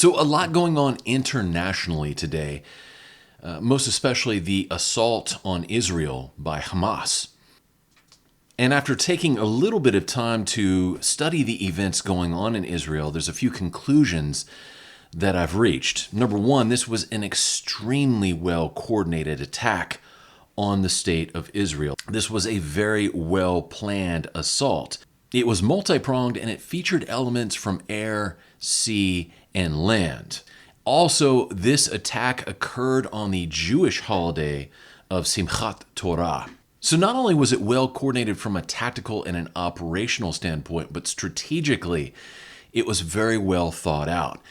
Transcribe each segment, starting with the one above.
So a lot going on internationally today, most especially the assault on Israel by Hamas. And after taking a little bit of time to study the events going on in Israel, there's a few conclusions that I've reached. Number one, this was an extremely well-coordinated attack on the state of Israel. This was a very well-planned assault. It was multi-pronged and it featured elements from air, sea, and land. Also, this attack occurred on the Jewish holiday of Simchat Torah. So not only was it well coordinated from a tactical and an operational standpoint, but strategically, it was very well thought out.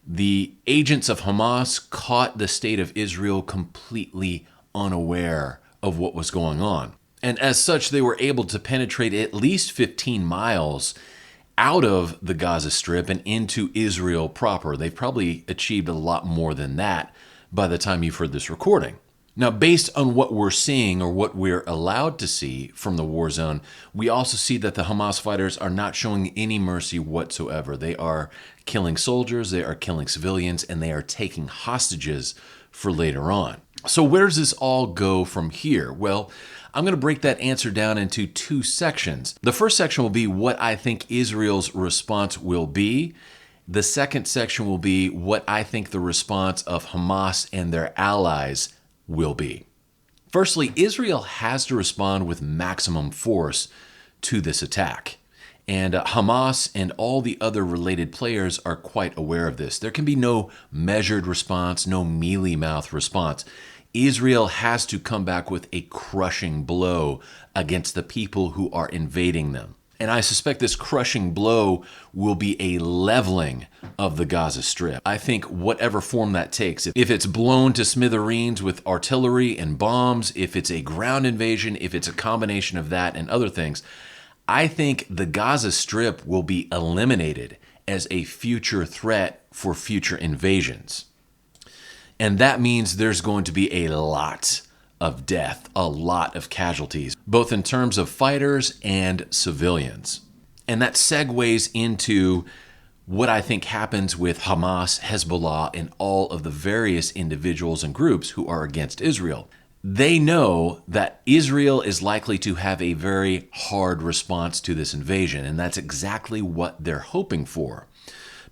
The agents of Hamas caught the state of Israel completely unaware of what was going on. And as such, they were able to penetrate at least 15 miles out of the Gaza Strip and into Israel proper. They've probably achieved a lot more than that by the time you've heard this recording. Now, based on what we're seeing or what we're allowed to see from the war zone, we also see that the Hamas fighters are not showing any mercy whatsoever. They are killing soldiers, they are killing civilians, and they are taking hostages for later on. So where does this all go from here? Well, I'm going to break that answer down into two sections. The first section will be what I think Israel's response will be. The second section will be what I think the response of Hamas and their allies will be. Firstly, Israel has to respond with maximum force to this attack. And Hamas and all the other related players are quite aware of this. There can be no measured response, no mealy-mouthed response. Israel has to come back with a crushing blow against the people who are invading them. And I suspect this crushing blow will be a leveling of the Gaza Strip. I think whatever form that takes, if it's blown to smithereens with artillery and bombs, if it's a ground invasion, if it's a combination of that and other things, I think the Gaza Strip will be eliminated as a future threat for future invasions. And that means there's going to be a lot of death, a lot of casualties, both in terms of fighters and civilians. And that segues into what I think happens with Hamas, Hezbollah, and all of the various individuals and groups who are against Israel. They know that Israel is likely to have a very hard response to this invasion, and that's exactly what they're hoping for.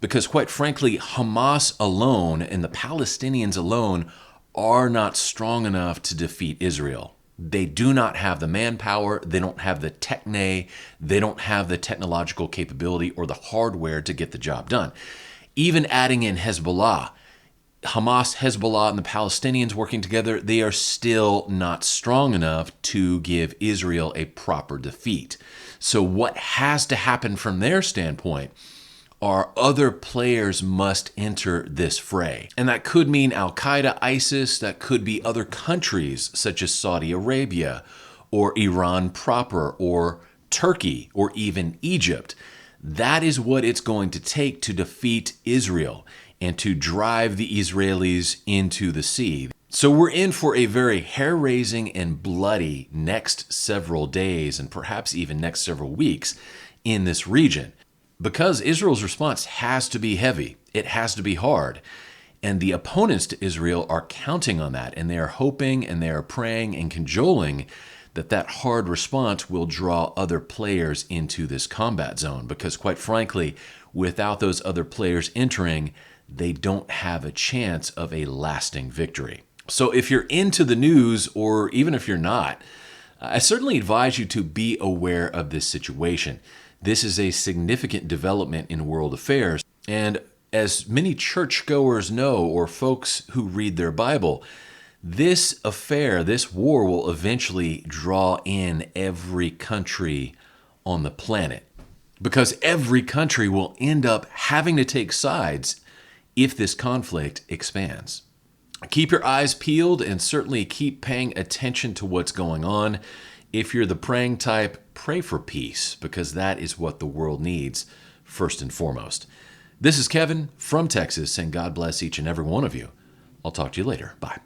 Because quite frankly, Hamas alone and the Palestinians alone are not strong enough to defeat Israel. They do not have the manpower, they don't have the techne, they don't have the technological capability or the hardware to get the job done. Even adding in Hezbollah, Hamas, Hezbollah, and the Palestinians working together, they are still not strong enough to give Israel a proper defeat. So what has to happen from their standpoint are other players must enter this fray. And that could mean Al-Qaeda, ISIS, that could be other countries such as Saudi Arabia or Iran proper or Turkey or even Egypt. That is what it's going to take to defeat Israel and to drive the Israelis into the sea. So we're in for a very hair-raising and bloody next several days and perhaps even next several weeks in this region. Because Israel's response has to be heavy, it has to be hard, and the opponents to Israel are counting on that, and they are hoping and they are praying and cajoling that that hard response will draw other players into this combat zone, because quite frankly, without those other players entering, they don't have a chance of a lasting victory. So if you're into the news, or even if you're not, I certainly advise you to be aware of this situation. This is a significant development in world affairs. And as many churchgoers know, or folks who read their Bible, this affair, this war will eventually draw in every country on the planet. Because every country will end up having to take sides if this conflict expands. Keep your eyes peeled and certainly keep paying attention to what's going on. If you're the praying type, pray for peace, because that is what the world needs first and foremost. This is Kevin from Texas, and God bless each and every one of you. I'll talk to you later. Bye.